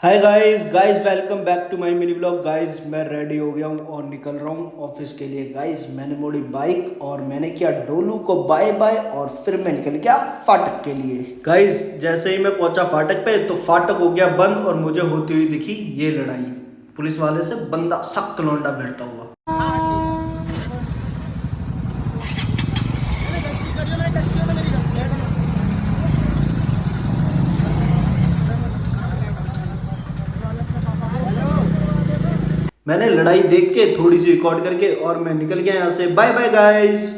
Hi guys guys welcome back to my mini blog. Guys मैं ready हो गया हूँ और निकल रहा हूँ ऑफिस के लिए। गाइस मैंने मोड़ी बाइक और मैंने किया डोलू को बाय बाय और फिर मैं निकल गया फाटक के लिए। गाइस जैसे ही मैं पहुंचा फाटक पे तो फाटक हो गया बंद और मुझे होती हुई दिखी ये लड़ाई पुलिस वाले से। बंदा सख्त लौंडा भिड़ता हुआ। मैंने लड़ाई देख के थोड़ी सी रिकॉर्ड करके और मैं निकल गया यहाँ से। Bye bye guys.